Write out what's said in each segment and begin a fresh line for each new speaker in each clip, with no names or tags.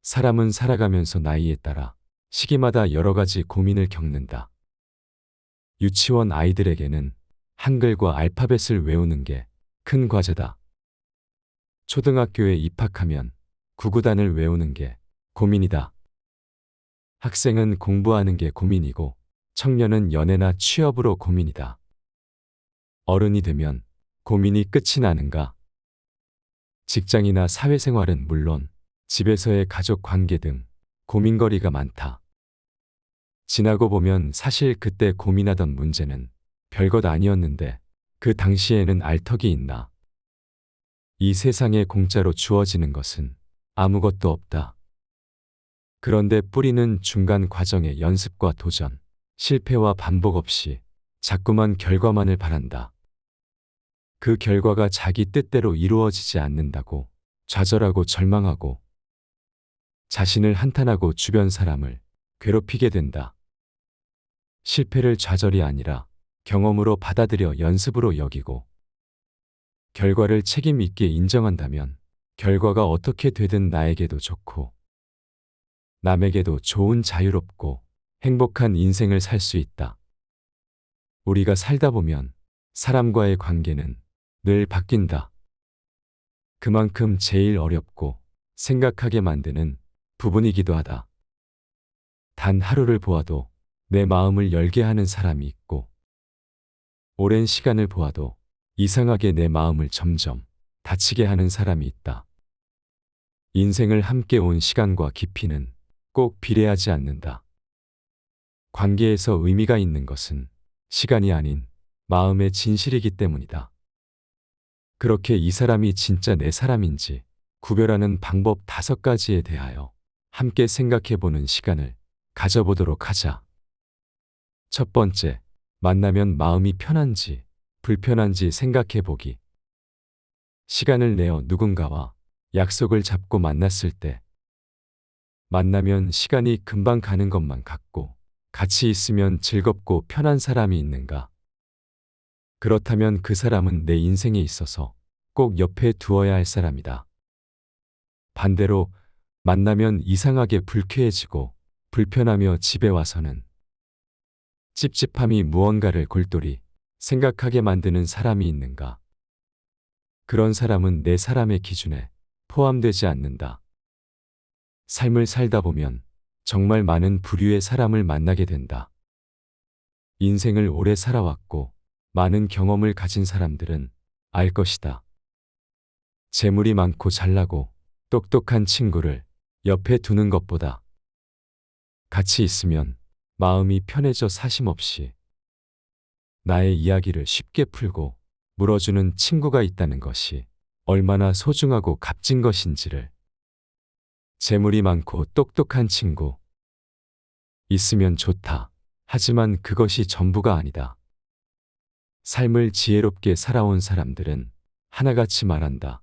사람은 살아가면서 나이에 따라 시기마다 여러 가지 고민을 겪는다. 유치원 아이들에게는 한글과 알파벳을 외우는 게 큰 과제다. 초등학교에 입학하면 구구단을 외우는 게 고민이다. 학생은 공부하는 게 고민이고 청년은 연애나 취업으로 고민이다. 어른이 되면 고민이 끝이 나는가? 직장이나 사회생활은 물론 집에서의 가족 관계 등 고민거리가 많다. 지나고 보면 사실 그때 고민하던 문제는 별것 아니었는데 그 당시에는 알 턱이 있나? 이 세상에 공짜로 주어지는 것은 아무것도 없다. 그런데 뿌리는 중간 과정의 연습과 도전, 실패와 반복 없이 자꾸만 결과만을 바란다. 그 결과가 자기 뜻대로 이루어지지 않는다고 좌절하고 절망하고 자신을 한탄하고 주변 사람을 괴롭히게 된다. 실패를 좌절이 아니라 경험으로 받아들여 연습으로 여기고 결과를 책임 있게 인정한다면 결과가 어떻게 되든 나에게도 좋고 남에게도 좋은 자유롭고 행복한 인생을 살 수 있다. 우리가 살다 보면 사람과의 관계는 늘 바뀐다. 그만큼 제일 어렵고 생각하게 만드는 부분이기도 하다. 단 하루를 보아도 내 마음을 열게 하는 사람이 있고 오랜 시간을 보아도 이상하게 내 마음을 점점 다치게 하는 사람이 있다. 인생을 함께 온 시간과 깊이는 꼭 비례하지 않는다. 관계에서 의미가 있는 것은 시간이 아닌 마음의 진실이기 때문이다. 그렇게 이 사람이 진짜 내 사람인지 구별하는 방법 5가지에 대하여 함께 생각해보는 시간을 가져보도록 하자. 첫 번째, 만나면 마음이 편한지 불편한지 생각해보기. 시간을 내어 누군가와 약속을 잡고 만났을 때 만나면 시간이 금방 가는 것만 같고 같이 있으면 즐겁고 편한 사람이 있는가? 그렇다면 그 사람은 내 인생에 있어서 꼭 옆에 두어야 할 사람이다. 반대로 만나면 이상하게 불쾌해지고 불편하며 집에 와서는 찝찝함이 무언가를 골똘히 생각하게 만드는 사람이 있는가? 그런 사람은 내 사람의 기준에 포함되지 않는다. 삶을 살다 보면 정말 많은 부류의 사람을 만나게 된다. 인생을 오래 살아왔고 많은 경험을 가진 사람들은 알 것이다. 재물이 많고 잘나고 똑똑한 친구를 옆에 두는 것보다 같이 있으면 마음이 편해져 사심없이 나의 이야기를 쉽게 풀고 물어주는 친구가 있다는 것이 얼마나 소중하고 값진 것인지를. 재물이 많고 똑똑한 친구 있으면 좋다. 하지만 그것이 전부가 아니다. 삶을 지혜롭게 살아온 사람들은 하나같이 말한다.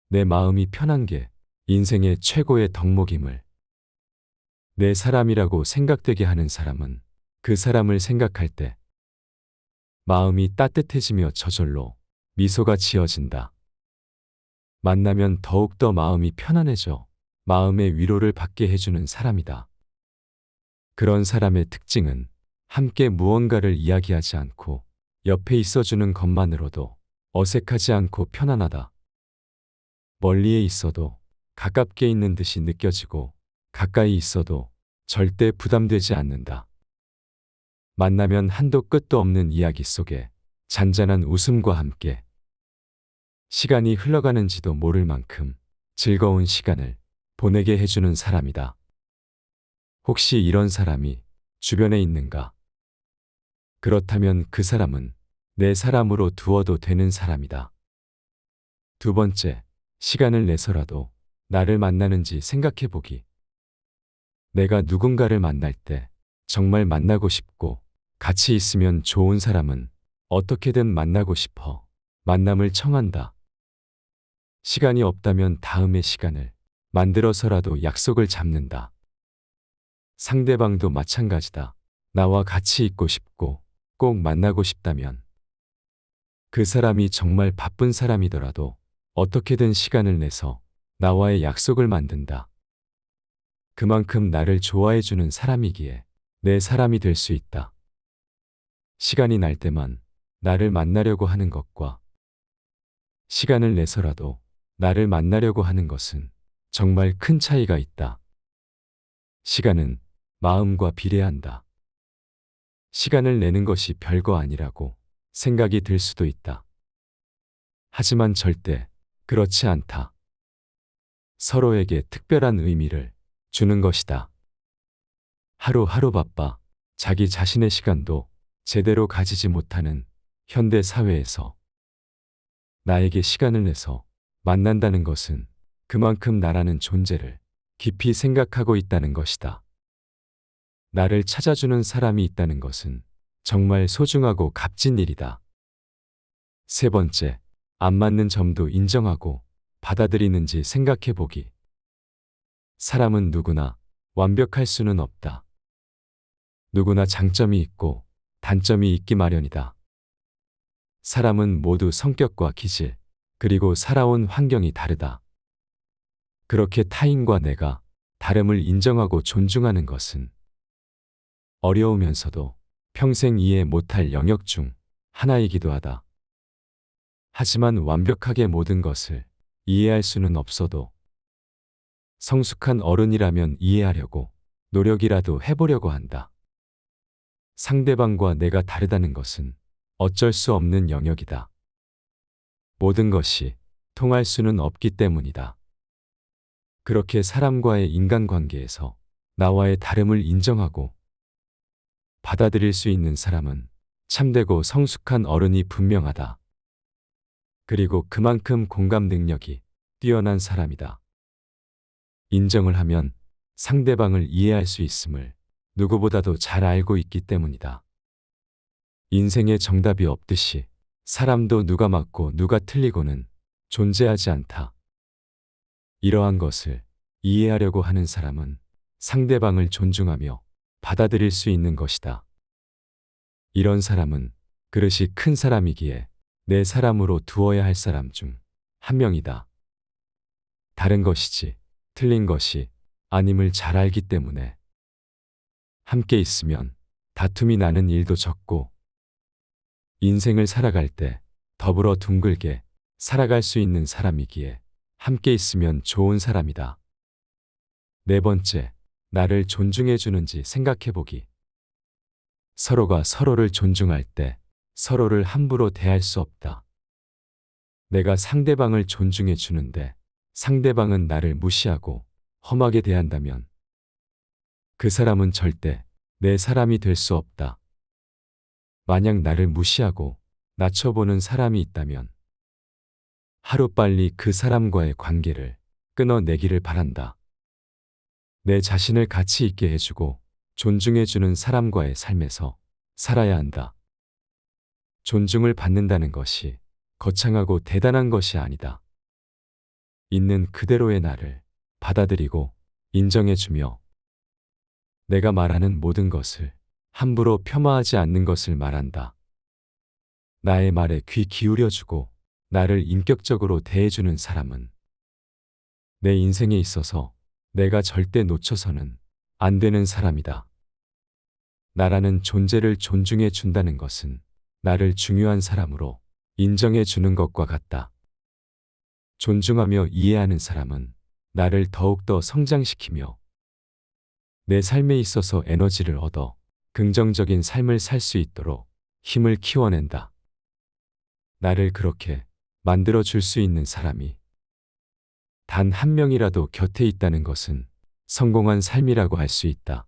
내 마음이 편한 게 인생의 최고의 덕목임을. 내 사람이라고 생각되게 하는 사람은 그 사람을 생각할 때 마음이 따뜻해지며 저절로 미소가 지어진다. 만나면 더욱더 마음이 편안해져 마음의 위로를 받게 해주는 사람이다. 그런 사람의 특징은 함께 무언가를 이야기하지 않고 옆에 있어주는 것만으로도 어색하지 않고 편안하다. 멀리에 있어도 가깝게 있는 듯이 느껴지고 가까이 있어도 절대 부담되지 않는다. 만나면 한도 끝도 없는 이야기 속에 잔잔한 웃음과 함께 시간이 흘러가는지도 모를 만큼 즐거운 시간을 보내게 해주는 사람이다. 혹시 이런 사람이 주변에 있는가? 그렇다면 그 사람은 내 사람으로 두어도 되는 사람이다. 두 번째, 시간을 내서라도 나를 만나는지 생각해보기. 내가 누군가를 만날 때 정말 만나고 싶고 같이 있으면 좋은 사람은 어떻게든 만나고 싶어 만남을 청한다. 시간이 없다면 다음의 시간을 만들어서라도 약속을 잡는다. 상대방도 마찬가지다. 나와 같이 있고 싶고 꼭 만나고 싶다면 그 사람이 정말 바쁜 사람이더라도 어떻게든 시간을 내서 나와의 약속을 만든다. 그만큼 나를 좋아해주는 사람이기에 내 사람이 될 수 있다. 시간이 날 때만 나를 만나려고 하는 것과 시간을 내서라도 나를 만나려고 하는 것은 정말 큰 차이가 있다. 시간은 마음과 비례한다. 시간을 내는 것이 별거 아니라고 생각이 들 수도 있다. 하지만 절대 그렇지 않다. 서로에게 특별한 의미를 주는 것이다. 하루하루 바빠 자기 자신의 시간도 제대로 가지지 못하는 현대 사회에서 나에게 시간을 내서 만난다는 것은 그만큼 나라는 존재를 깊이 생각하고 있다는 것이다. 나를 찾아주는 사람이 있다는 것은 정말 소중하고 값진 일이다. 세 번째, 안 맞는 점도 인정하고 받아들이는지 생각해 보기. 사람은 누구나 완벽할 수는 없다. 누구나 장점이 있고 단점이 있기 마련이다. 사람은 모두 성격과 기질, 그리고 살아온 환경이 다르다. 그렇게 타인과 내가 다름을 인정하고 존중하는 것은 어려우면서도 평생 이해 못할 영역 중 하나이기도 하다. 하지만 완벽하게 모든 것을 이해할 수는 없어도 성숙한 어른이라면 이해하려고 노력이라도 해보려고 한다. 상대방과 내가 다르다는 것은 어쩔 수 없는 영역이다. 모든 것이 통할 수는 없기 때문이다. 그렇게 사람과의 인간관계에서 나와의 다름을 인정하고 받아들일 수 있는 사람은 참되고 성숙한 어른이 분명하다. 그리고 그만큼 공감 능력이 뛰어난 사람이다. 인정을 하면 상대방을 이해할 수 있음을 누구보다도 잘 알고 있기 때문이다. 인생에 정답이 없듯이 사람도 누가 맞고 누가 틀리고는 존재하지 않다. 이러한 것을 이해하려고 하는 사람은 상대방을 존중하며 받아들일 수 있는 것이다. 이런 사람은 그릇이 큰 사람이기에 내 사람으로 두어야 할 사람 중 한 명이다. 다른 것이지 틀린 것이 아님을 잘 알기 때문에 함께 있으면 다툼이 나는 일도 적고 인생을 살아갈 때 더불어 둥글게 살아갈 수 있는 사람이기에 함께 있으면 좋은 사람이다. 네 번째, 나를 존중해 주는지 생각해 보기. 서로가 서로를 존중할 때 서로를 함부로 대할 수 없다. 내가 상대방을 존중해 주는데 상대방은 나를 무시하고 험하게 대한다면 그 사람은 절대 내 사람이 될 수 없다. 만약 나를 무시하고 낮춰보는 사람이 있다면 하루빨리 그 사람과의 관계를 끊어내기를 바란다. 내 자신을 가치 있게 해주고 존중해주는 사람과의 삶에서 살아야 한다. 존중을 받는다는 것이 거창하고 대단한 것이 아니다. 있는 그대로의 나를 받아들이고 인정해주며 내가 말하는 모든 것을 함부로 폄하하지 않는 것을 말한다. 나의 말에 귀 기울여주고 나를 인격적으로 대해주는 사람은 내 인생에 있어서 내가 절대 놓쳐서는 안 되는 사람이다. 나라는 존재를 존중해 준다는 것은 나를 중요한 사람으로 인정해 주는 것과 같다. 존중하며 이해하는 사람은 나를 더욱더 성장시키며 내 삶에 있어서 에너지를 얻어 긍정적인 삶을 살 수 있도록 힘을 키워낸다. 나를 그렇게 만들어 줄 수 있는 사람이 단 한 명이라도 곁에 있다는 것은 성공한 삶이라고 할 수 있다.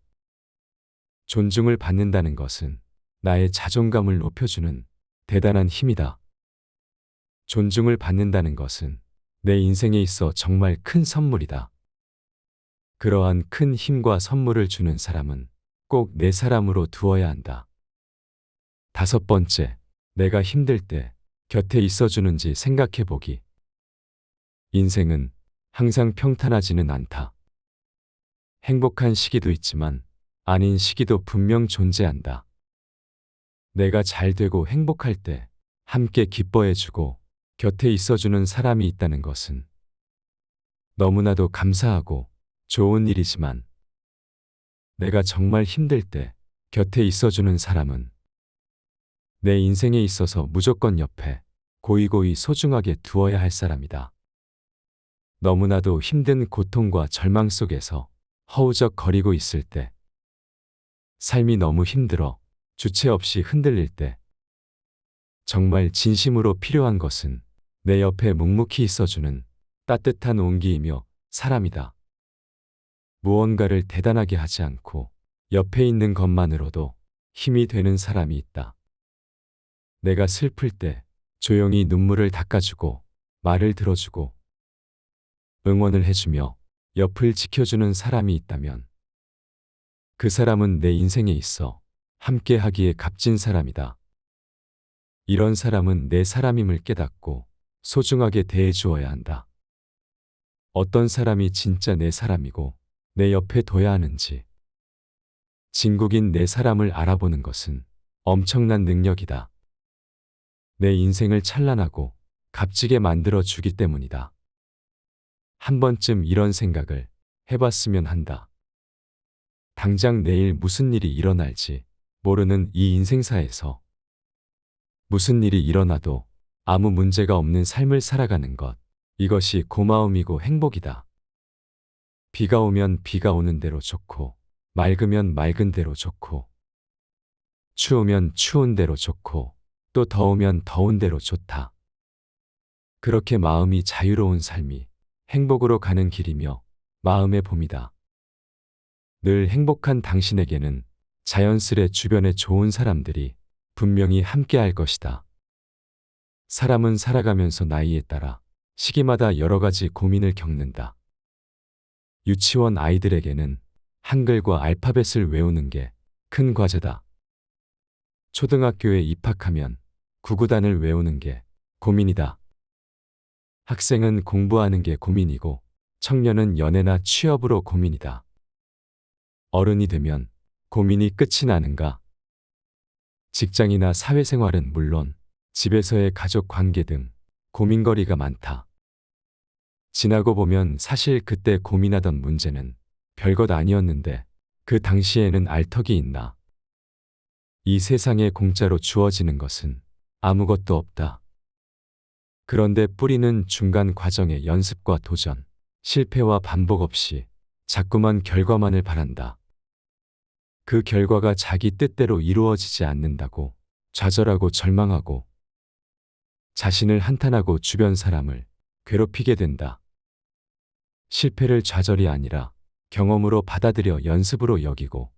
존중을 받는다는 것은 나의 자존감을 높여주는 대단한 힘이다. 존중을 받는다는 것은 내 인생에 있어 정말 큰 선물이다. 그러한 큰 힘과 선물을 주는 사람은 꼭 내 사람으로 두어야 한다. 다섯 번째, 내가 힘들 때 곁에 있어주는지 생각해 보기. 인생은 항상 평탄하지는 않다. 행복한 시기도 있지만 아닌 시기도 분명 존재한다. 내가 잘 되고 행복할 때 함께 기뻐해주고 곁에 있어주는 사람이 있다는 것은 너무나도 감사하고 좋은 일이지만 내가 정말 힘들 때 곁에 있어주는 사람은 내 인생에 있어서 무조건 옆에 고이고이 소중하게 두어야 할 사람이다. 너무나도 힘든 고통과 절망 속에서 허우적거리고 있을 때, 삶이 너무 힘들어 주체 없이 흔들릴 때, 정말 진심으로 필요한 것은 내 옆에 묵묵히 있어주는 따뜻한 온기이며 사람이다. 무언가를 대단하게 하지 않고 옆에 있는 것만으로도 힘이 되는 사람이 있다. 내가 슬플 때 조용히 눈물을 닦아주고 말을 들어주고 응원을 해주며 옆을 지켜주는 사람이 있다면 그 사람은 내 인생에 있어 함께 하기에 값진 사람이다. 이런 사람은 내 사람임을 깨닫고 소중하게 대해주어야 한다. 어떤 사람이 진짜 내 사람이고 내 옆에 둬야 하는지, 진국인 내 사람을 알아보는 것은 엄청난 능력이다. 내 인생을 찬란하고 값지게 만들어 주기 때문이다. 한 번쯤 이런 생각을 해봤으면 한다. 당장 내일 무슨 일이 일어날지 모르는 이 인생사에서 무슨 일이 일어나도 아무 문제가 없는 삶을 살아가는 것, 이것이 고마움이고 행복이다. 비가 오면 비가 오는 대로 좋고, 맑으면 맑은 대로 좋고, 추우면 추운 대로 좋고, 또 더우면 더운 대로 좋다. 그렇게 마음이 자유로운 삶이 행복으로 가는 길이며 마음의 봄이다. 늘 행복한 당신에게는 자연스레 주변에 좋은 사람들이 분명히 함께할 것이다. 사람은 살아가면서 나이에 따라 시기마다 여러 가지 고민을 겪는다. 유치원 아이들에게는 한글과 알파벳을 외우는 게 큰 과제다. 초등학교에 입학하면 구구단을 외우는 게 고민이다. 학생은 공부하는 게 고민이고 청년은 연애나 취업으로 고민이다. 어른이 되면 고민이 끝이 나는가? 직장이나 사회생활은 물론 집에서의 가족 관계 등 고민거리가 많다. 지나고 보면 사실 그때 고민하던 문제는 별것 아니었는데 그 당시에는 알턱이 있나? 이 세상에 공짜로 주어지는 것은 아무것도 없다. 그런데 뿌리는 중간 과정의 연습과 도전, 실패와 반복 없이 자꾸만 결과만을 바란다. 그 결과가 자기 뜻대로 이루어지지 않는다고 좌절하고 절망하고 자신을 한탄하고 주변 사람을 괴롭히게 된다. 실패를 좌절이 아니라 경험으로 받아들여 연습으로 여기고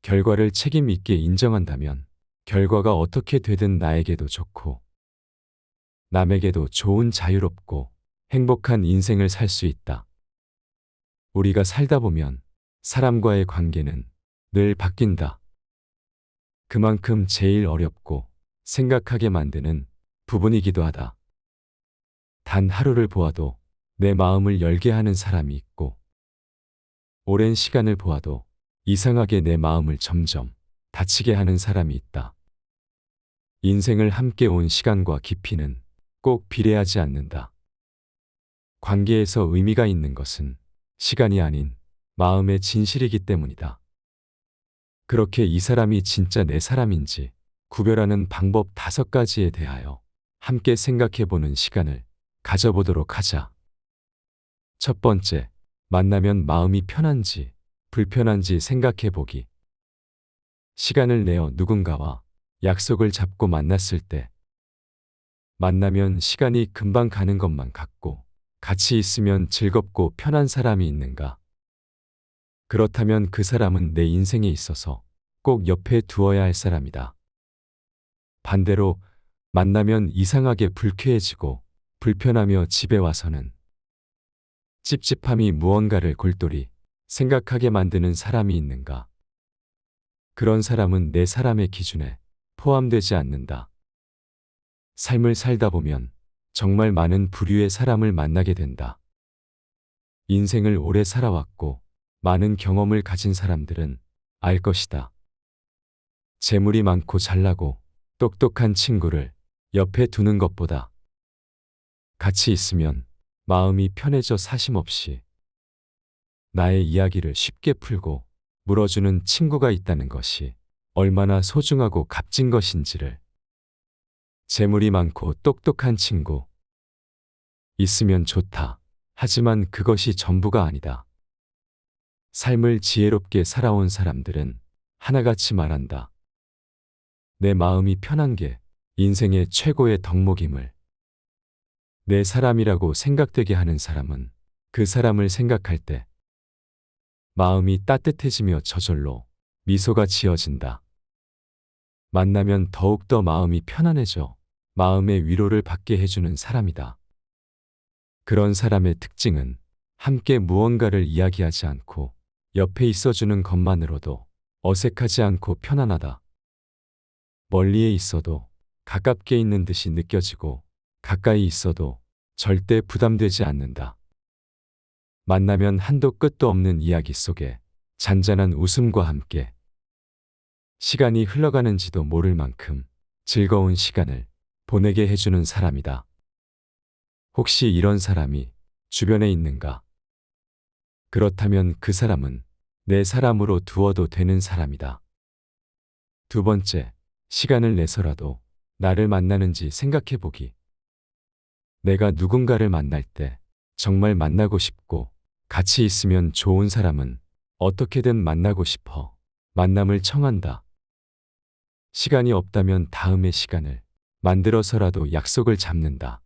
결과를 책임 있게 인정한다면 결과가 어떻게 되든 나에게도 좋고 남에게도 좋은 자유롭고 행복한 인생을 살 수 있다. 우리가 살다 보면 사람과의 관계는 늘 바뀐다. 그만큼 제일 어렵고 생각하게 만드는 부분이기도 하다. 단 하루를 보아도 내 마음을 열게 하는 사람이 있고 오랜 시간을 보아도 이상하게 내 마음을 점점 다치게 하는 사람이 있다. 인생을 함께 온 시간과 깊이는 꼭 비례하지 않는다. 관계에서 의미가 있는 것은 시간이 아닌 마음의 진실이기 때문이다. 그렇게 이 사람이 진짜 내 사람인지 구별하는 방법 5가지에 대하여 함께 생각해보는 시간을 가져보도록 하자. 첫 번째, 만나면 마음이 편한지 불편한지 생각해보기. 시간을 내어 누군가와 약속을 잡고 만났을 때 만나면 시간이 금방 가는 것만 같고 같이 있으면 즐겁고 편한 사람이 있는가? 그렇다면 그 사람은 내 인생에 있어서 꼭 옆에 두어야 할 사람이다. 반대로 만나면 이상하게 불쾌해지고 불편하며 집에 와서는 찝찝함이 무언가를 골똘히 생각하게 만드는 사람이 있는가? 그런 사람은 내 사람의 기준에 포함되지 않는다. 삶을 살다 보면 정말 많은 부류의 사람을 만나게 된다. 인생을 오래 살아왔고 많은 경험을 가진 사람들은 알 것이다. 재물이 많고 잘나고 똑똑한 친구를 옆에 두는 것보다 같이 있으면 마음이 편해져 사심 없이 나의 이야기를 쉽게 풀고 물어주는 친구가 있다는 것이 얼마나 소중하고 값진 것인지를. 재물이 많고 똑똑한 친구 있으면 좋다. 하지만 그것이 전부가 아니다. 삶을 지혜롭게 살아온 사람들은 하나같이 말한다. 내 마음이 편한 게 인생의 최고의 덕목임을. 내 사람이라고 생각되게 하는 사람은 그 사람을 생각할 때 마음이 따뜻해지며 저절로 미소가 지어진다. 만나면 더욱더 마음이 편안해져 마음의 위로를 받게 해주는 사람이다. 그런 사람의 특징은 함께 무언가를 이야기하지 않고 옆에 있어주는 것만으로도 어색하지 않고 편안하다. 멀리에 있어도 가깝게 있는 듯이 느껴지고 가까이 있어도 절대 부담되지 않는다. 만나면 한도 끝도 없는 이야기 속에 잔잔한 웃음과 함께 시간이 흘러가는지도 모를 만큼 즐거운 시간을 보내게 해주는 사람이다. 혹시 이런 사람이 주변에 있는가? 그렇다면 그 사람은 내 사람으로 두어도 되는 사람이다. 두 번째, 시간을 내서라도 나를 만나는지 생각해 보기. 내가 누군가를 만날 때 정말 만나고 싶고 같이 있으면 좋은 사람은 어떻게든 만나고 싶어 만남을 청한다. 시간이 없다면 다음의 시간을 만들어서라도 약속을 잡는다.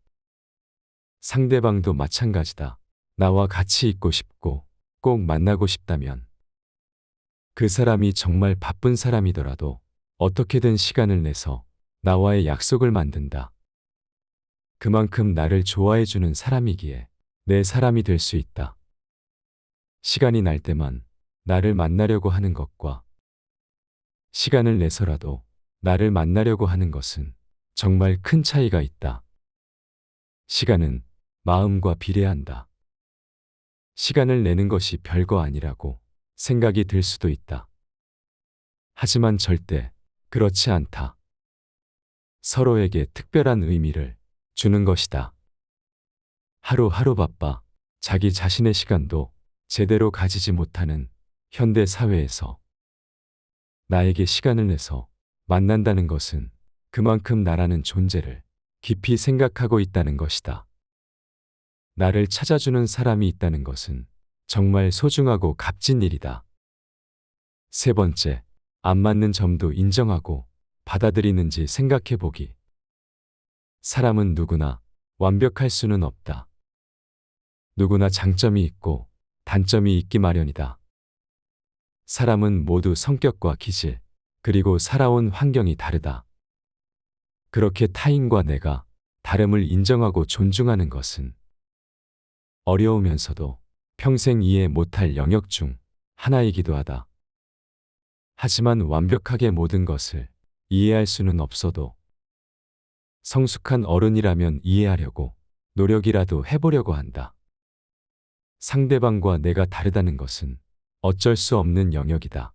상대방도 마찬가지다. 나와 같이 있고 싶고 꼭 만나고 싶다면 그 사람이 정말 바쁜 사람이더라도 어떻게든 시간을 내서 나와의 약속을 만든다. 그만큼 나를 좋아해주는 사람이기에 내 사람이 될 수 있다. 시간이 날 때만 나를 만나려고 하는 것과 시간을 내서라도 나를 만나려고 하는 것은 정말 큰 차이가 있다. 시간은 마음과 비례한다. 시간을 내는 것이 별거 아니라고 생각이 들 수도 있다. 하지만 절대 그렇지 않다. 서로에게 특별한 의미를 주는 것이다. 하루하루 바빠 자기 자신의 시간도 제대로 가지지 못하는 현대 사회에서 나에게 시간을 내서 만난다는 것은 그만큼 나라는 존재를 깊이 생각하고 있다는 것이다. 나를 찾아주는 사람이 있다는 것은 정말 소중하고 값진 일이다. 세 번째, 안 맞는 점도 인정하고 받아들이는지 생각해 보기. 사람은 누구나 완벽할 수는 없다. 누구나 장점이 있고 단점이 있기 마련이다. 사람은 모두 성격과 기질, 그리고 살아온 환경이 다르다. 그렇게 타인과 내가 다름을 인정하고 존중하는 것은 어려우면서도 평생 이해 못할 영역 중 하나이기도 하다. 하지만 완벽하게 모든 것을 이해할 수는 없어도 성숙한 어른이라면 이해하려고 노력이라도 해보려고 한다. 상대방과 내가 다르다는 것은 어쩔 수 없는 영역이다.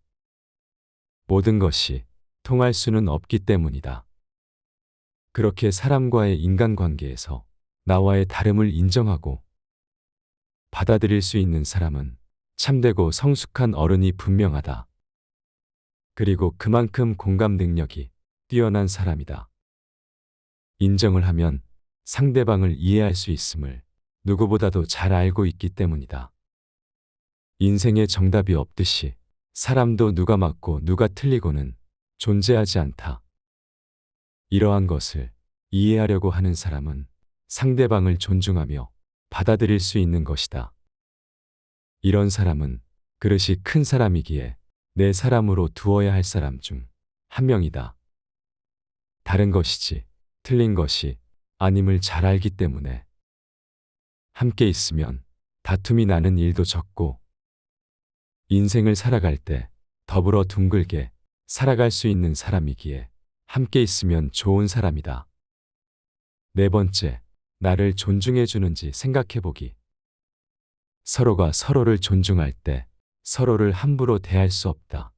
모든 것이 통할 수는 없기 때문이다. 그렇게 사람과의 인간관계에서 나와의 다름을 인정하고 받아들일 수 있는 사람은 참되고 성숙한 어른이 분명하다. 그리고 그만큼 공감 능력이 뛰어난 사람이다. 인정을 하면 상대방을 이해할 수 있음을 누구보다도 잘 알고 있기 때문이다. 인생에 정답이 없듯이 사람도 누가 맞고 누가 틀리고는 존재하지 않다. 이러한 것을 이해하려고 하는 사람은 상대방을 존중하며 받아들일 수 있는 것이다. 이런 사람은 그릇이 큰 사람이기에 내 사람으로 두어야 할 사람 중 한 명이다. 다른 것이지 틀린 것이 아님을 잘 알기 때문에 함께 있으면 다툼이 나는 일도 적고 인생을 살아갈 때 더불어 둥글게 살아갈 수 있는 사람이기에 함께 있으면 좋은 사람이다. 네 번째, 나를 존중해 주는지 생각해 보기. 서로가 서로를 존중할 때 서로를 함부로 대할 수 없다.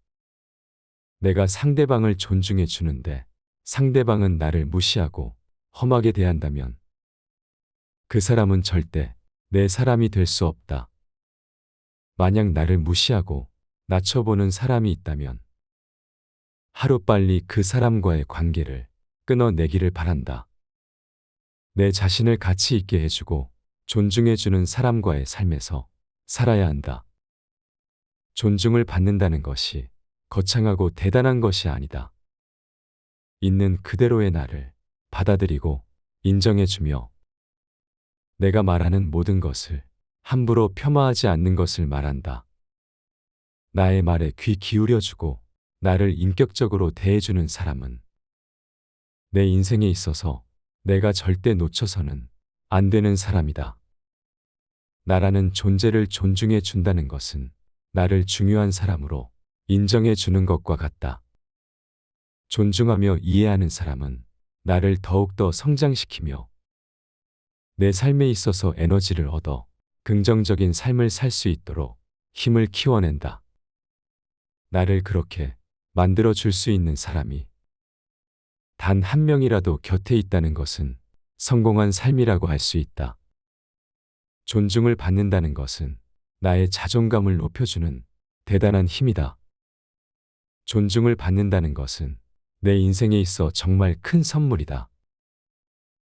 내가 상대방을 존중해 주는데 상대방은 나를 무시하고 험하게 대한다면 그 사람은 절대 내 사람이 될 수 없다. 만약 나를 무시하고 낮춰보는 사람이 있다면 하루빨리 그 사람과의 관계를 끊어내기를 바란다. 내 자신을 가치 있게 해주고 존중해주는 사람과의 삶에서 살아야 한다. 존중을 받는다는 것이 거창하고 대단한 것이 아니다. 있는 그대로의 나를 받아들이고 인정해주며 내가 말하는 모든 것을 함부로 폄하하지 않는 것을 말한다. 나의 말에 귀 기울여주고 나를 인격적으로 대해주는 사람은 내 인생에 있어서 내가 절대 놓쳐서는 안 되는 사람이다. 나라는 존재를 존중해 준다는 것은 나를 중요한 사람으로 인정해 주는 것과 같다. 존중하며 이해하는 사람은 나를 더욱더 성장시키며 내 삶에 있어서 에너지를 얻어 긍정적인 삶을 살 수 있도록 힘을 키워낸다. 나를 그렇게 만들어 줄 수 있는 사람이 단 한 명이라도 곁에 있다는 것은 성공한 삶이라고 할 수 있다. 존중을 받는다는 것은 나의 자존감을 높여주는 대단한 힘이다. 존중을 받는다는 것은 내 인생에 있어 정말 큰 선물이다.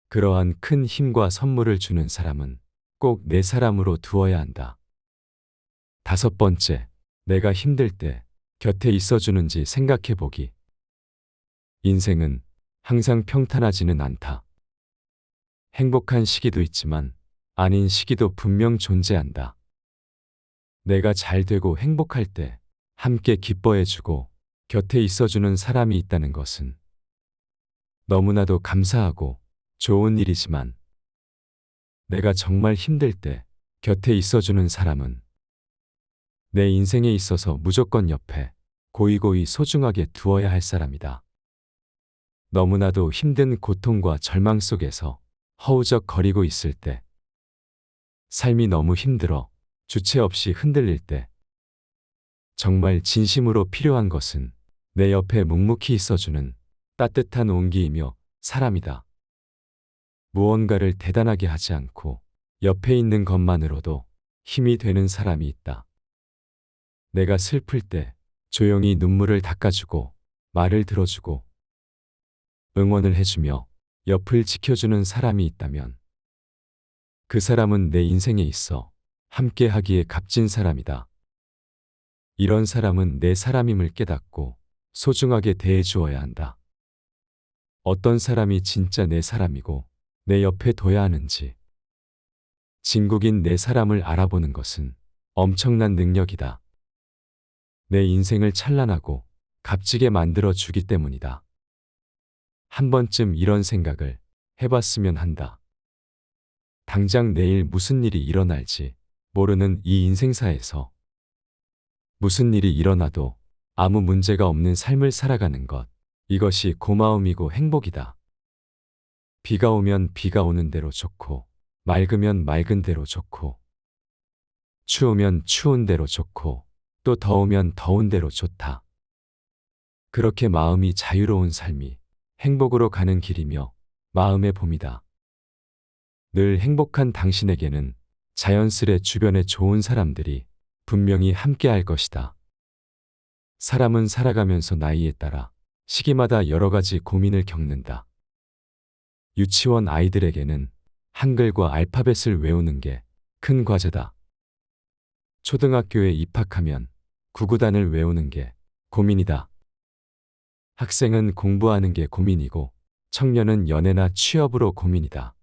그러한 큰 힘과 선물을 주는 사람은 꼭 내 사람으로 두어야 한다. 5번째, 내가 힘들 때 곁에 있어주는지 생각해 보기. 인생은 항상 평탄하지는 않다. 행복한 시기도 있지만 아닌 시기도 분명 존재한다. 내가 잘 되고 행복할 때 함께 기뻐해주고 곁에 있어주는 사람이 있다는 것은 너무나도 감사하고 좋은 일이지만 내가 정말 힘들 때 곁에 있어주는 사람은 내 인생에 있어서 무조건 옆에 고이고이 소중하게 두어야 할 사람이다. 너무나도 힘든 고통과 절망 속에서 허우적거리고 있을 때, 삶이 너무 힘들어 주체 없이 흔들릴 때, 정말 진심으로 필요한 것은 내 옆에 묵묵히 있어주는 따뜻한 온기이며 사람이다. 무언가를 대단하게 하지 않고 옆에 있는 것만으로도 힘이 되는 사람이 있다. 내가 슬플 때 조용히 눈물을 닦아주고 말을 들어주고 응원을 해주며 옆을 지켜주는 사람이 있다면 그 사람은 내 인생에 있어 함께 하기에 값진 사람이다. 이런 사람은 내 사람임을 깨닫고 소중하게 대해 주어야 한다. 어떤 사람이 진짜 내 사람이고 내 옆에 둬야 하는지 진국인 내 사람을 알아보는 것은 엄청난 능력이다. 내 인생을 찬란하고 값지게 만들어 주기 때문이다. 한 번쯤 이런 생각을 해봤으면 한다. 당장 내일 무슨 일이 일어날지 모르는 이 인생사에서 무슨 일이 일어나도 아무 문제가 없는 삶을 살아가는 것, 이것이 고마움이고 행복이다. 비가 오면 비가 오는 대로 좋고, 맑으면 맑은 대로 좋고, 추우면 추운 대로 좋고, 또 더우면 더운 대로 좋다. 그렇게 마음이 자유로운 삶이 행복으로 가는 길이며 마음의 봄이다. 늘 행복한 당신에게는 자연스레 주변에 좋은 사람들이 분명히 함께 할 것이다. 사람은 살아가면서 나이에 따라 시기마다 여러 가지 고민을 겪는다. 유치원 아이들에게는 한글과 알파벳을 외우는 게 큰 과제다. 초등학교에 입학하면 구구단을 외우는 게 고민이다. 학생은 공부하는 게 고민이고 청년은 연애나 취업으로 고민이다.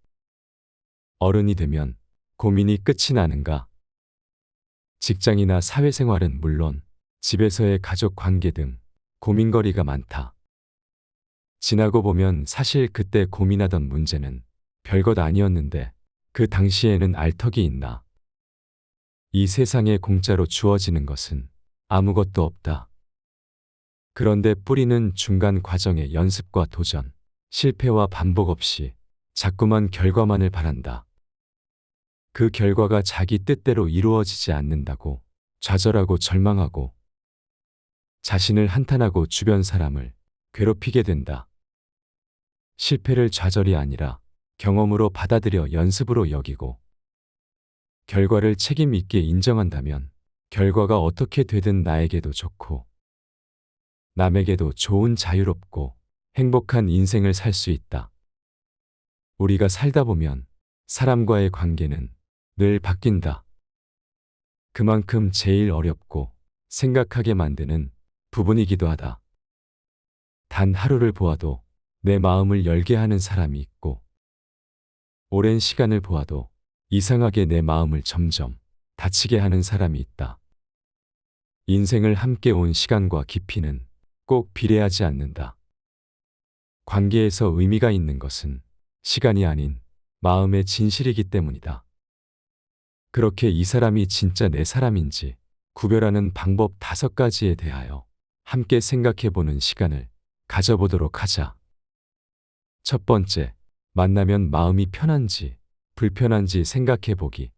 어른이 되면 고민이 끝이 나는가? 직장이나 사회생활은 물론 집에서의 가족 관계 등 고민거리가 많다. 지나고 보면 사실 그때 고민하던 문제는 별것 아니었는데 그 당시에는 알 턱이 있나? 이 세상에 공짜로 주어지는 것은 아무것도 없다. 그런데 뿌리는 중간 과정의 연습과 도전, 실패와 반복 없이 자꾸만 결과만을 바란다. 그 결과가 자기 뜻대로 이루어지지 않는다고 좌절하고 절망하고 자신을 한탄하고 주변 사람을 괴롭히게 된다. 실패를 좌절이 아니라 경험으로 받아들여 연습으로 여기고 결과를 책임 있게 인정한다면 결과가 어떻게 되든 나에게도 좋고 남에게도 좋은 자유롭고 행복한 인생을 살 수 있다. 우리가 살다 보면 사람과의 관계는 늘 바뀐다. 그만큼 제일 어렵고 생각하게 만드는 부분이기도 하다. 단 하루를 보아도 내 마음을 열게 하는 사람이 있고 오랜 시간을 보아도 이상하게 내 마음을 점점 다치게 하는 사람이 있다. 인생을 함께 온 시간과 깊이는 꼭 비례하지 않는다. 관계에서 의미가 있는 것은 시간이 아닌 마음의 진실이기 때문이다. 그렇게 이 사람이 진짜 내 사람인지 구별하는 방법 5가지에 대하여 함께 생각해 보는 시간을 가져보도록 하자. 첫 번째, 만나면 마음이 편한지 불편한지 생각해 보기.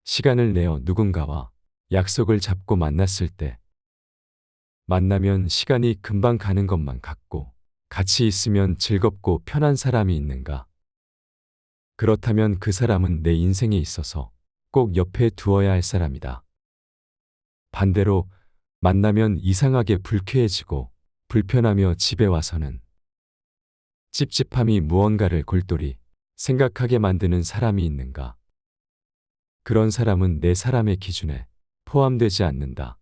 시간을 내어 누군가와 약속을 잡고 만났을 때 만나면 시간이 금방 가는 것만 같고 같이 있으면 즐겁고 편한 사람이 있는가? 그렇다면 그 사람은 내 인생에 있어서 꼭 옆에 두어야 할 사람이다. 반대로 만나면 이상하게 불쾌해지고 불편하며 집에 와서는 찝찝함이 무언가를 골똘히 생각하게 만드는 사람이 있는가? 그런 사람은 내 사람의 기준에 포함되지 않는다.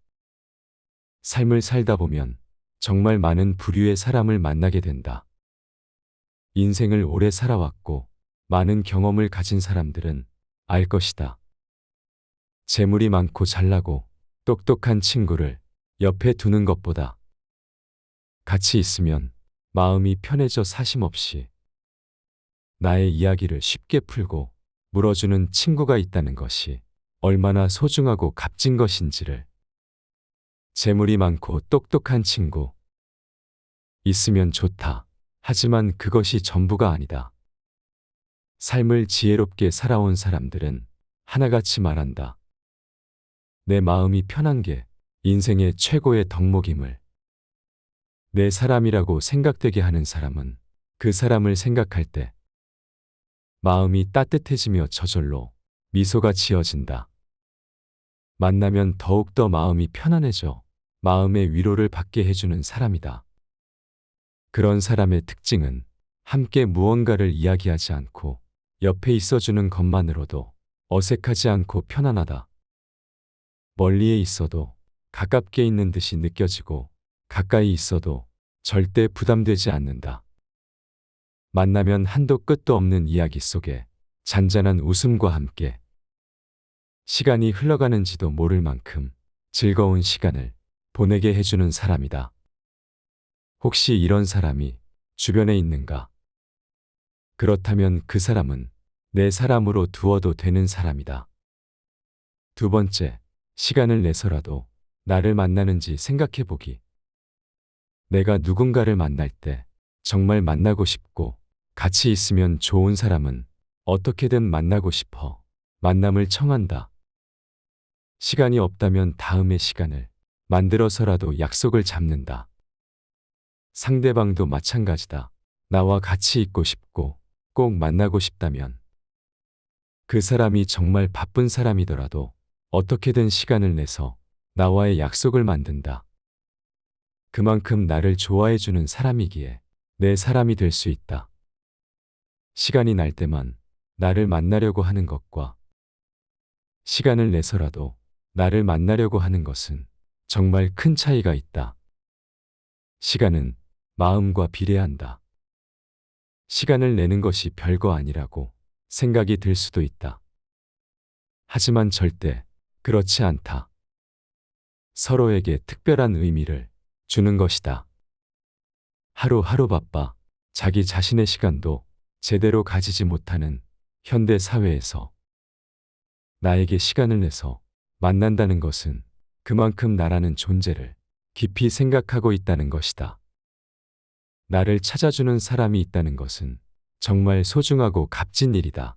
삶을 살다 보면 정말 많은 부류의 사람을 만나게 된다. 인생을 오래 살아왔고 많은 경험을 가진 사람들은 알 것이다. 재물이 많고 잘나고 똑똑한 친구를 옆에 두는 것보다 같이 있으면 마음이 편해져 사심없이 나의 이야기를 쉽게 풀고 물어주는 친구가 있다는 것이 얼마나 소중하고 값진 것인지를. 재물이 많고 똑똑한 친구 있으면 좋다. 하지만 그것이 전부가 아니다. 삶을 지혜롭게 살아온 사람들은 하나같이 말한다. 내 마음이 편한 게 인생의 최고의 덕목임을. 내 사람이라고 생각되게 하는 사람은 그 사람을 생각할 때 마음이 따뜻해지며 저절로 미소가 지어진다. 만나면 더욱더 마음이 편안해져 마음의 위로를 받게 해주는 사람이다. 그런 사람의 특징은 함께 무언가를 이야기하지 않고 옆에 있어주는 것만으로도 어색하지 않고 편안하다. 멀리에 있어도 가깝게 있는 듯이 느껴지고 가까이 있어도 절대 부담되지 않는다. 만나면 한도 끝도 없는 이야기 속에 잔잔한 웃음과 함께 시간이 흘러가는지도 모를 만큼 즐거운 시간을 보내게 해주는 사람이다. 혹시 이런 사람이 주변에 있는가? 그렇다면 그 사람은 내 사람으로 두어도 되는 사람이다. 두 번째, 시간을 내서라도 나를 만나는지 생각해 보기. 내가 누군가를 만날 때 정말 만나고 싶고 같이 있으면 좋은 사람은 어떻게든 만나고 싶어 만남을 청한다. 시간이 없다면 다음의 시간을 만들어서라도 약속을 잡는다. 상대방도 마찬가지다. 나와 같이 있고 싶고 꼭 만나고 싶다면 그 사람이 정말 바쁜 사람이더라도 어떻게든 시간을 내서 나와의 약속을 만든다. 그만큼 나를 좋아해주는 사람이기에 내 사람이 될 수 있다. 시간이 날 때만 나를 만나려고 하는 것과 시간을 내서라도 나를 만나려고 하는 것은 정말 큰 차이가 있다. 시간은 마음과 비례한다. 시간을 내는 것이 별거 아니라고 생각이 들 수도 있다. 하지만 절대 그렇지 않다. 서로에게 특별한 의미를 주는 것이다. 하루하루 바빠 자기 자신의 시간도 제대로 가지지 못하는 현대 사회에서 나에게 시간을 내서 만난다는 것은 그만큼 나라는 존재를 깊이 생각하고 있다는 것이다. 나를 찾아주는 사람이 있다는 것은 정말 소중하고 값진 일이다.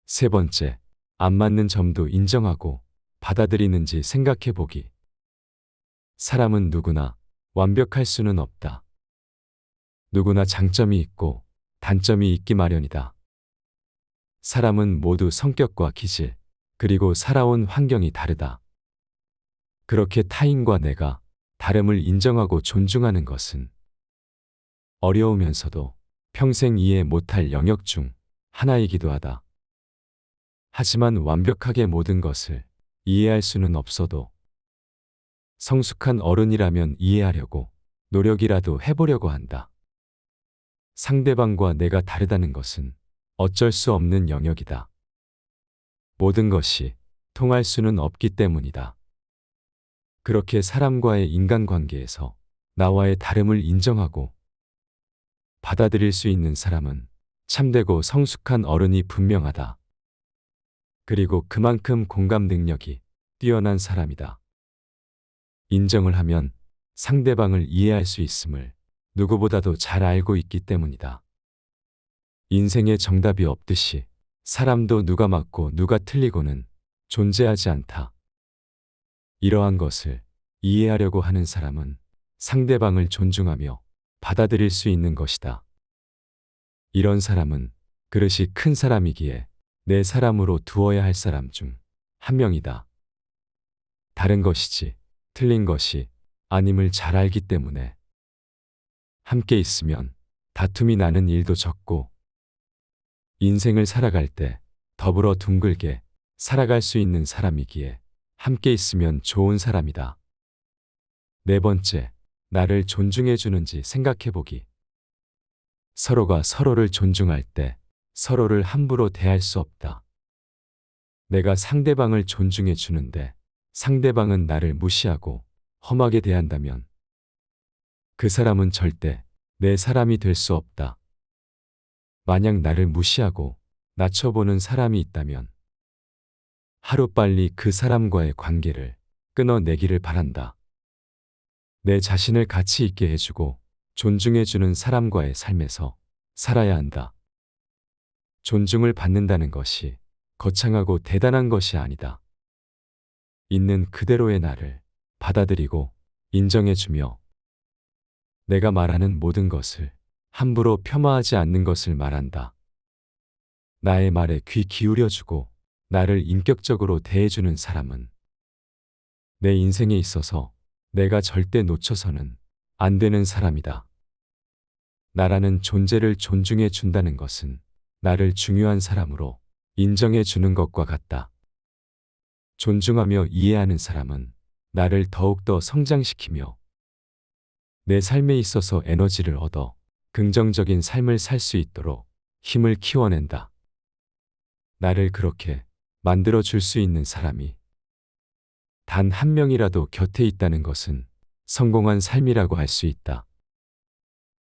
세 번째, 안 맞는 점도 인정하고 받아들이는지 생각해 보기. 사람은 누구나 완벽할 수는 없다. 누구나 장점이 있고 단점이 있기 마련이다. 사람은 모두 성격과 기질, 그리고 살아온 환경이 다르다. 그렇게 타인과 내가 다름을 인정하고 존중하는 것은 어려우면서도 평생 이해 못할 영역 중 하나이기도 하다. 하지만 완벽하게 모든 것을 이해할 수는 없어도 성숙한 어른이라면 이해하려고 노력이라도 해보려고 한다. 상대방과 내가 다르다는 것은 어쩔 수 없는 영역이다. 모든 것이 통할 수는 없기 때문이다. 그렇게 사람과의 인간관계에서 나와의 다름을 인정하고 받아들일 수 있는 사람은 참되고 성숙한 어른이 분명하다. 그리고 그만큼 공감 능력이 뛰어난 사람이다. 인정을 하면 상대방을 이해할 수 있음을 누구보다도 잘 알고 있기 때문이다. 인생에 정답이 없듯이 사람도 누가 맞고 누가 틀리고는 존재하지 않다. 이러한 것을 이해하려고 하는 사람은 상대방을 존중하며 받아들일 수 있는 것이다. 이런 사람은 그릇이 큰 사람이기에 내 사람으로 두어야 할 사람 중 한 명이다. 다른 것이지 틀린 것이 아님을 잘 알기 때문에 함께 있으면 다툼이 나는 일도 적고 인생을 살아갈 때 더불어 둥글게 살아갈 수 있는 사람이기에 함께 있으면 좋은 사람이다. 네 번째, 나를 존중해 주는지 생각해 보기. 서로가 서로를 존중할 때 서로를 함부로 대할 수 없다. 내가 상대방을 존중해 주는데 상대방은 나를 무시하고 험하게 대한다면 그 사람은 절대 내 사람이 될 수 없다. 만약 나를 무시하고 낮춰보는 사람이 있다면 하루빨리 그 사람과의 관계를 끊어내기를 바란다. 내 자신을 가치 있게 해주고 존중해주는 사람과의 삶에서 살아야 한다. 존중을 받는다는 것이 거창하고 대단한 것이 아니다. 있는 그대로의 나를 받아들이고 인정해주며 내가 말하는 모든 것을 함부로 폄하하지 않는 것을 말한다. 나의 말에 귀 기울여주고 나를 인격적으로 대해주는 사람은 내 인생에 있어서 내가 절대 놓쳐서는 안 되는 사람이다. 나라는 존재를 존중해 준다는 것은 나를 중요한 사람으로 인정해 주는 것과 같다. 존중하며 이해하는 사람은 나를 더욱더 성장시키며 내 삶에 있어서 에너지를 얻어 긍정적인 삶을 살 수 있도록 힘을 키워낸다. 나를 그렇게 만들어 줄 수 있는 사람이 단 한 명이라도 곁에 있다는 것은 성공한 삶이라고 할 수 있다.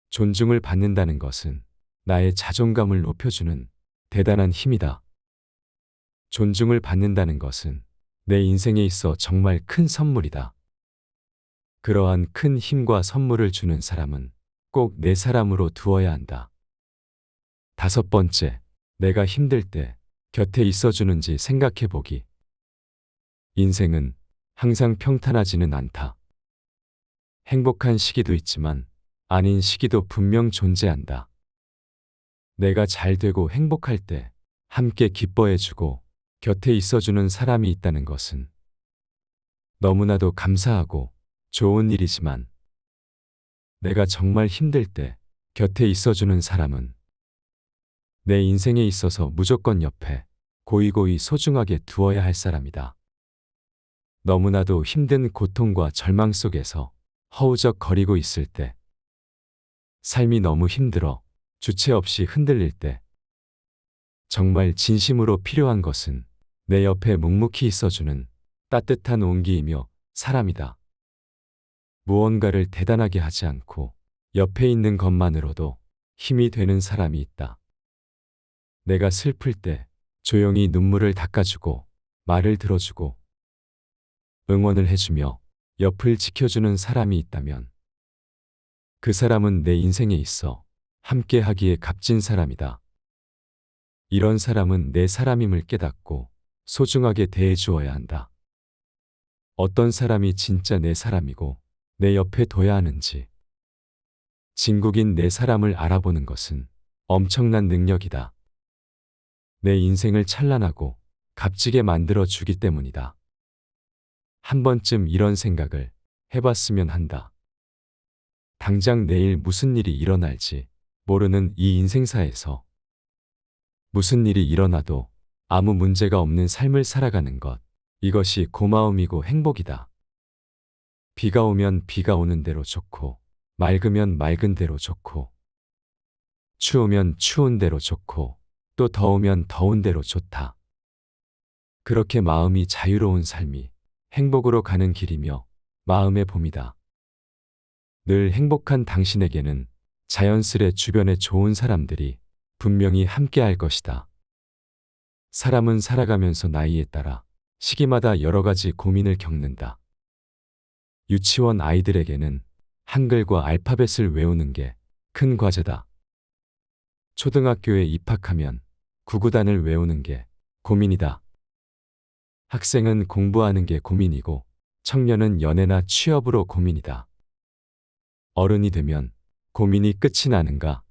존중을 받는다는 것은 나의 자존감을 높여주는 대단한 힘이다. 존중을 받는다는 것은 내 인생에 있어 정말 큰 선물이다. 그러한 큰 힘과 선물을 주는 사람은 꼭 내 사람으로 두어야 한다. 다섯 번째, 내가 힘들 때 곁에 있어주는지 생각해 보기. 인생은 항상 평탄하지는 않다. 행복한 시기도 있지만 아닌 시기도 분명 존재한다. 내가 잘 되고 행복할 때 함께 기뻐해주고 곁에 있어주는 사람이 있다는 것은 너무나도 감사하고 좋은 일이지만 내가 정말 힘들 때 곁에 있어주는 사람은 내 인생에 있어서 무조건 옆에 고이고이 소중하게 두어야 할 사람이다. 너무나도 힘든 고통과 절망 속에서 허우적거리고 있을 때, 삶이 너무 힘들어 주체 없이 흔들릴 때, 정말 진심으로 필요한 것은 내 옆에 묵묵히 있어주는 따뜻한 온기이며 사람이다. 무언가를 대단하게 하지 않고 옆에 있는 것만으로도 힘이 되는 사람이 있다. 내가 슬플 때 조용히 눈물을 닦아주고 말을 들어주고 응원을 해주며 옆을 지켜주는 사람이 있다면 그 사람은 내 인생에 있어 함께 하기에 값진 사람이다. 이런 사람은 내 사람임을 깨닫고 소중하게 대해주어야 한다. 어떤 사람이 진짜 내 사람이고 내 옆에 둬야 하는지 진국인 내 사람을 알아보는 것은 엄청난 능력이다. 내 인생을 찬란하고 값지게 만들어 주기 때문이다. 한 번쯤 이런 생각을 해봤으면 한다. 당장 내일 무슨 일이 일어날지 모르는 이 인생사에서 무슨 일이 일어나도 아무 문제가 없는 삶을 살아가는 것, 이것이 고마움이고 행복이다. 비가 오면 비가 오는 대로 좋고, 맑으면 맑은 대로 좋고, 추우면 추운 대로 좋고, 또 더우면 더운 대로 좋다. 그렇게 마음이 자유로운 삶이 행복으로 가는 길이며 마음의 봄이다. 늘 행복한 당신에게는 자연스레 주변에 좋은 사람들이 분명히 함께할 것이다. 사람은 살아가면서 나이에 따라 시기마다 여러 가지 고민을 겪는다. 유치원 아이들에게는 한글과 알파벳을 외우는 게 큰 과제다. 초등학교에 입학하면 구구단을 외우는 게 고민이다. 학생은 공부하는 게 고민이고 청년은 연애나 취업으로 고민이다. 어른이 되면 고민이 끝이 나는가?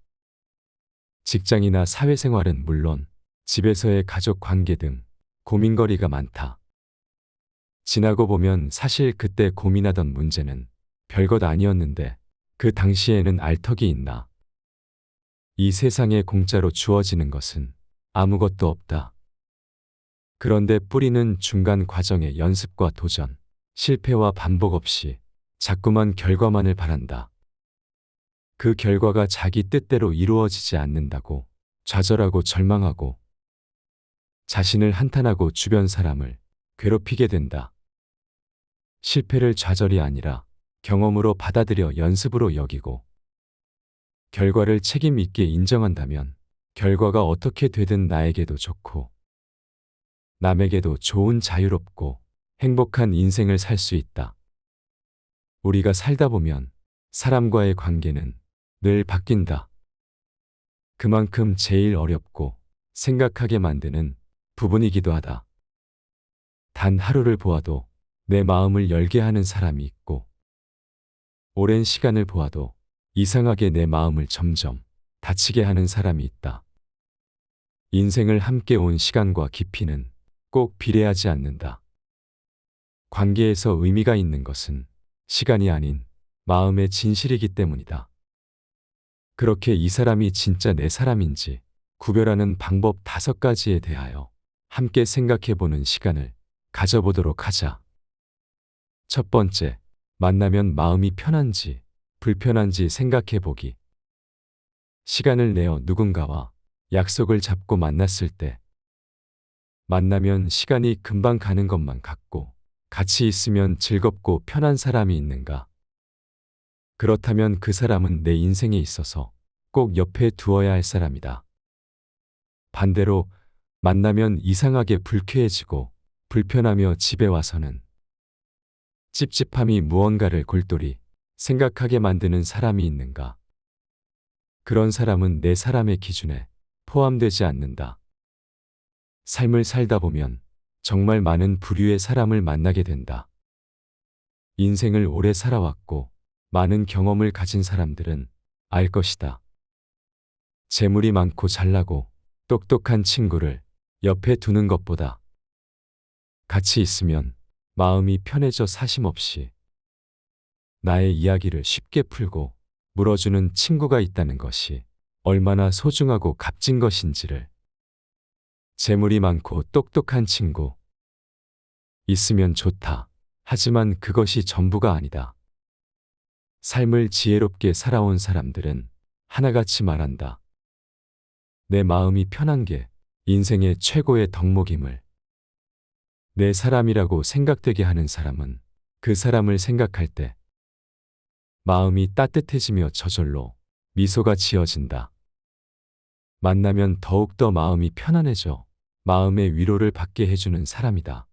직장이나 사회생활은 물론 집에서의 가족 관계 등 고민거리가 많다. 지나고 보면 사실 그때 고민하던 문제는 별것 아니었는데 그 당시에는 알턱이 있나. 이 세상에 공짜로 주어지는 것은 아무것도 없다. 그런데 뿌리는 중간 과정의 연습과 도전, 실패와 반복 없이 자꾸만 결과만을 바란다. 그 결과가 자기 뜻대로 이루어지지 않는다고 좌절하고 절망하고 자신을 한탄하고 주변 사람을 괴롭히게 된다. 실패를 좌절이 아니라 경험으로 받아들여 연습으로 여기고 결과를 책임 있게 인정한다면 결과가 어떻게 되든 나에게도 좋고 남에게도 좋은 자유롭고 행복한 인생을 살 수 있다. 우리가 살다 보면 사람과의 관계는 늘 바뀐다. 그만큼 제일 어렵고 생각하게 만드는 부분이기도 하다. 단 하루를 보아도 내 마음을 열게 하는 사람이 있고 오랜 시간을 보아도 이상하게 내 마음을 점점 다치게 하는 사람이 있다. 인생을 함께 온 시간과 깊이는 꼭 비례하지 않는다. 관계에서 의미가 있는 것은 시간이 아닌 마음의 진실이기 때문이다. 그렇게 이 사람이 진짜 내 사람인지 구별하는 방법 5가지에 대하여 함께 생각해보는 시간을 가져보도록 하자. 첫 번째, 만나면 마음이 편한지 불편한지 생각해보기. 시간을 내어 누군가와 약속을 잡고 만났을 때 만나면 시간이 금방 가는 것만 같고 같이 있으면 즐겁고 편한 사람이 있는가? 그렇다면 그 사람은 내 인생에 있어서 꼭 옆에 두어야 할 사람이다. 반대로 만나면 이상하게 불쾌해지고 불편하며 집에 와서는 찝찝함이 무언가를 골똘히 생각하게 만드는 사람이 있는가? 그런 사람은 내 사람의 기준에 포함되지 않는다. 삶을 살다 보면 정말 많은 부류의 사람을 만나게 된다. 인생을 오래 살아왔고 많은 경험을 가진 사람들은 알 것이다. 재물이 많고 잘나고 똑똑한 친구를 옆에 두는 것보다 같이 있으면 마음이 편해져 사심없이 나의 이야기를 쉽게 풀고 물어주는 친구가 있다는 것이 얼마나 소중하고 값진 것인지를. 재물이 많고 똑똑한 친구 있으면 좋다. 하지만 그것이 전부가 아니다. 삶을 지혜롭게 살아온 사람들은 하나같이 말한다. 내 마음이 편한 게 인생의 최고의 덕목임을. 내 사람이라고 생각되게 하는 사람은 그 사람을 생각할 때 마음이 따뜻해지며 저절로 미소가 지어진다. 만나면 더욱더 마음이 편안해져 마음의 위로를 받게 해주는 사람이다.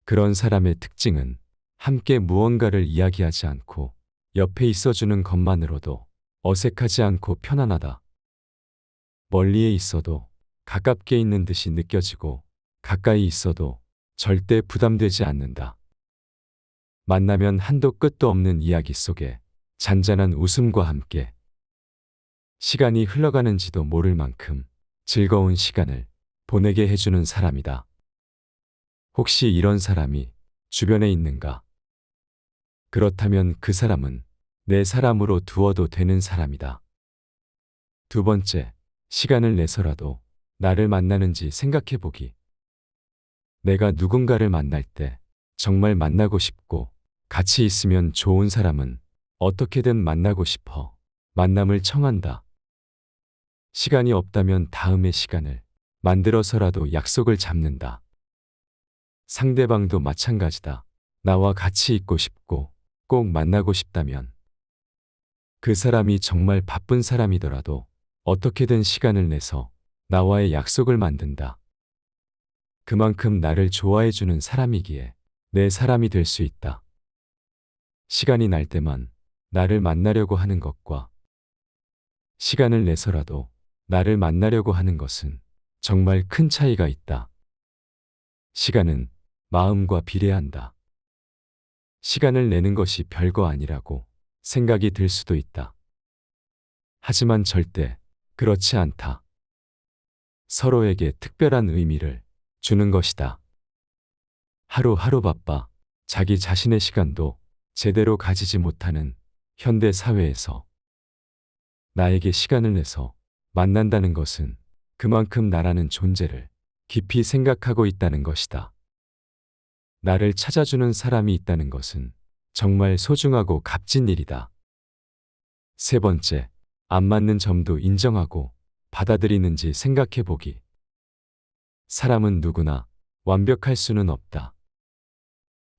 그런 사람의 특징은 함께 무언가를 이야기하지 않고 옆에 있어주는 것만으로도 어색하지 않고 편안하다. 멀리에 있어도 가깝게 있는 듯이 느껴지고 가까이 있어도 절대 부담되지 않는다. 만나면 한도 끝도 없는 이야기 속에 잔잔한 웃음과 함께 시간이 흘러가는지도 모를 만큼 즐거운 시간을 보내게 해주는 사람이다. 혹시 이런 사람이 주변에 있는가? 그렇다면 그 사람은 내 사람으로 두어도 되는 사람이다. 두 번째, 시간을 내서라도 나를 만나는지 생각해 보기. 내가 누군가를 만날 때 정말 만나고 싶고 같이 있으면 좋은 사람은 어떻게든 만나고 싶어 만남을 청한다. 시간이 없다면 다음의 시간을 만들어서라도 약속을 잡는다. 상대방도 마찬가지다. 나와 같이 있고 싶고 꼭 만나고 싶다면 그 사람이 정말 바쁜 사람이더라도 어떻게든 시간을 내서 나와의 약속을 만든다. 그만큼 나를 좋아해주는 사람이기에 내 사람이 될 수 있다. 시간이 날 때만 나를 만나려고 하는 것과 시간을 내서라도 나를 만나려고 하는 것은 정말 큰 차이가 있다. 시간은 마음과 비례한다. 시간을 내는 것이 별거 아니라고 생각이 들 수도 있다. 하지만 절대 그렇지 않다. 서로에게 특별한 의미를 주는 것이다. 하루하루 바빠 자기 자신의 시간도 제대로 가지지 못하는 현대 사회에서 나에게 시간을 내서 만난다는 것은 그만큼 나라는 존재를 깊이 생각하고 있다는 것이다. 나를 찾아주는 사람이 있다는 것은 정말 소중하고 값진 일이다. 세 번째, 안 맞는 점도 인정하고 받아들이는지 생각해 보기. 사람은 누구나 완벽할 수는 없다.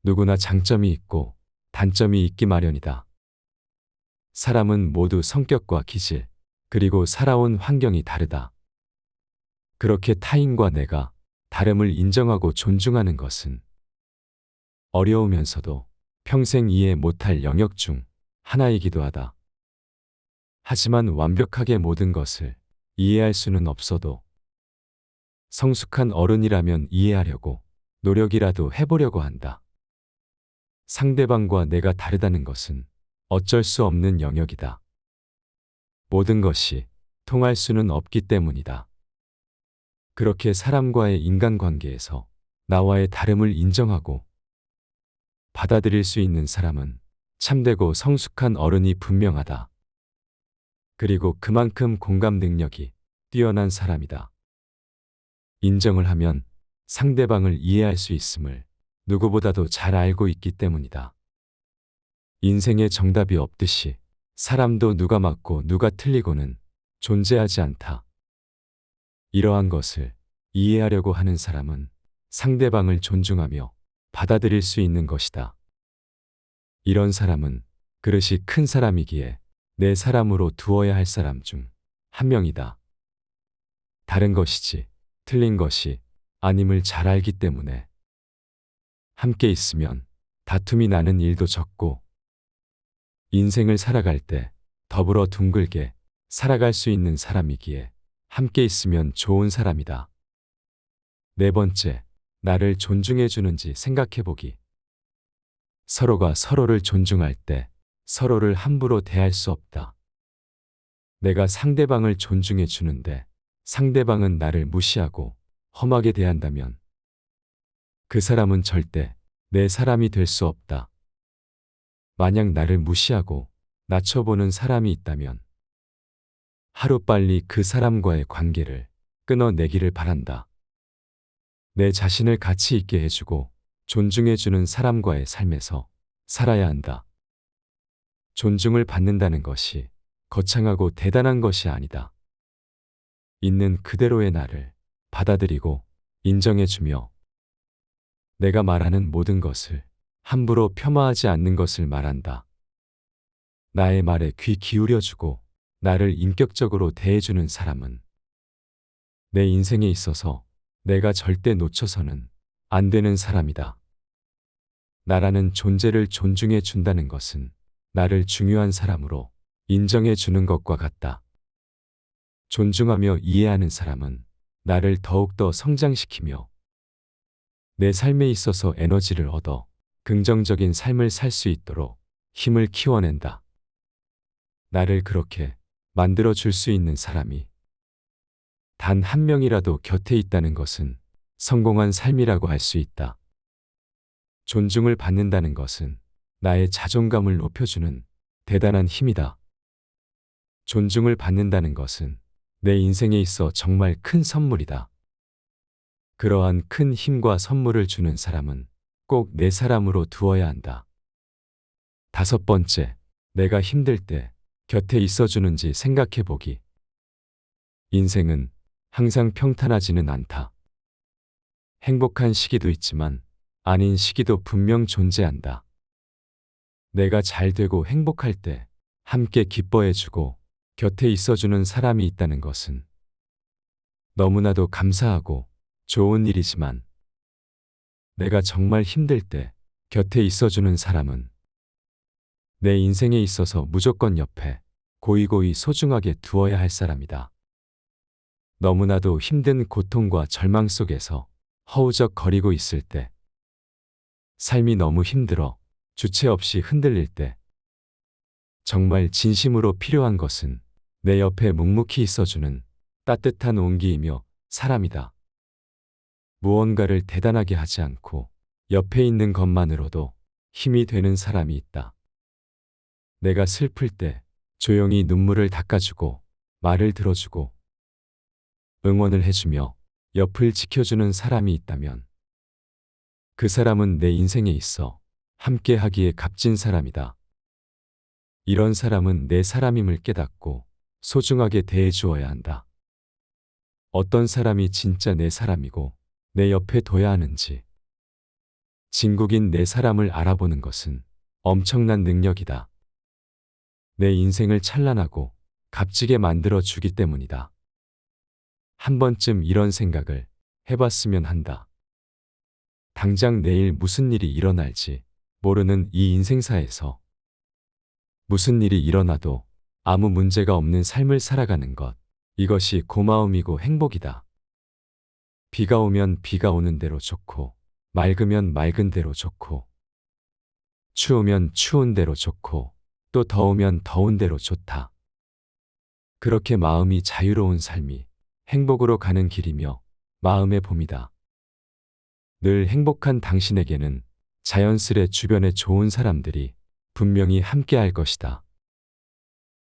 누구나 장점이 있고 단점이 있기 마련이다. 사람은 모두 성격과 기질, 그리고 살아온 환경이 다르다. 그렇게 타인과 내가 다름을 인정하고 존중하는 것은 어려우면서도 평생 이해 못할 영역 중 하나이기도 하다. 하지만 완벽하게 모든 것을 이해할 수는 없어도 성숙한 어른이라면 이해하려고 노력이라도 해보려고 한다. 상대방과 내가 다르다는 것은 어쩔 수 없는 영역이다. 모든 것이 통할 수는 없기 때문이다. 그렇게 사람과의 인간관계에서 나와의 다름을 인정하고 받아들일 수 있는 사람은 참되고 성숙한 어른이 분명하다. 그리고 그만큼 공감 능력이 뛰어난 사람이다. 인정을 하면 상대방을 이해할 수 있음을 누구보다도 잘 알고 있기 때문이다. 인생에 정답이 없듯이 사람도 누가 맞고 누가 틀리고는 존재하지 않다. 이러한 것을 이해하려고 하는 사람은 상대방을 존중하며 받아들일 수 있는 것이다. 이런 사람은 그릇이 큰 사람이기에 내 사람으로 두어야 할 사람 중 한 명이다. 다른 것이지 틀린 것이 아님을 잘 알기 때문에 함께 있으면 다툼이 나는 일도 적고 인생을 살아갈 때 더불어 둥글게 살아갈 수 있는 사람이기에 함께 있으면 좋은 사람이다. 네 번째, 나를 존중해 주는지 생각해 보기. 서로가 서로를 존중할 때 서로를 함부로 대할 수 없다. 내가 상대방을 존중해 주는데 상대방은 나를 무시하고 험하게 대한다면 그 사람은 절대 내 사람이 될 수 없다. 만약 나를 무시하고 낮춰보는 사람이 있다면 하루빨리 그 사람과의 관계를 끊어내기를 바란다. 내 자신을 가치 있게 해주고 존중해주는 사람과의 삶에서 살아야 한다. 존중을 받는다는 것이 거창하고 대단한 것이 아니다. 있는 그대로의 나를 받아들이고 인정해주며 내가 말하는 모든 것을 함부로 폄하하지 않는 것을 말한다. 나의 말에 귀 기울여주고 나를 인격적으로 대해주는 사람은 내 인생에 있어서 내가 절대 놓쳐서는 안 되는 사람이다. 나라는 존재를 존중해 준다는 것은 나를 중요한 사람으로 인정해 주는 것과 같다. 존중하며 이해하는 사람은 나를 더욱더 성장시키며 내 삶에 있어서 에너지를 얻어 긍정적인 삶을 살 수 있도록 힘을 키워낸다. 나를 그렇게 만들어 줄 수 있는 사람이 단 한 명이라도 곁에 있다는 것은 성공한 삶이라고 할 수 있다. 존중을 받는다는 것은 나의 자존감을 높여주는 대단한 힘이다. 존중을 받는다는 것은 내 인생에 있어 정말 큰 선물이다. 그러한 큰 힘과 선물을 주는 사람은 꼭 내 사람으로 두어야 한다. 5번째, 내가 힘들 때 곁에 있어주는지 생각해 보기. 인생은 항상 평탄하지는 않다. 행복한 시기도 있지만 아닌 시기도 분명 존재한다. 내가 잘 되고 행복할 때 함께 기뻐해주고 곁에 있어주는 사람이 있다는 것은 너무나도 감사하고 좋은 일이지만, 내가 정말 힘들 때 곁에 있어주는 사람은 내 인생에 있어서 무조건 옆에 고이고이 소중하게 두어야 할 사람이다. 너무나도 힘든 고통과 절망 속에서 허우적거리고 있을 때, 삶이 너무 힘들어 주체 없이 흔들릴 때, 정말 진심으로 필요한 것은 내 옆에 묵묵히 있어주는 따뜻한 온기이며 사람이다. 무언가를 대단하게 하지 않고 옆에 있는 것만으로도 힘이 되는 사람이 있다. 내가 슬플 때 조용히 눈물을 닦아주고 말을 들어주고 응원을 해주며 옆을 지켜주는 사람이 있다면 그 사람은 내 인생에 있어 함께 하기에 값진 사람이다. 이런 사람은 내 사람임을 깨닫고 소중하게 대해주어야 한다. 어떤 사람이 진짜 내 사람이고 내 옆에 둬야 하는지, 진국인 내 사람을 알아보는 것은 엄청난 능력이다. 내 인생을 찬란하고 값지게 만들어 주기 때문이다. 한 번쯤 이런 생각을 해봤으면 한다. 당장 내일 무슨 일이 일어날지 모르는 이 인생사에서 무슨 일이 일어나도 아무 문제가 없는 삶을 살아가는 것, 이것이 고마움이고 행복이다. 비가 오면 비가 오는 대로 좋고, 맑으면 맑은 대로 좋고, 추우면 추운 대로 좋고, 또 더우면 더운 대로 좋다. 그렇게 마음이 자유로운 삶이 행복으로 가는 길이며 마음의 봄이다. 늘 행복한 당신에게는 자연스레 주변에 좋은 사람들이 분명히 함께 할 것이다.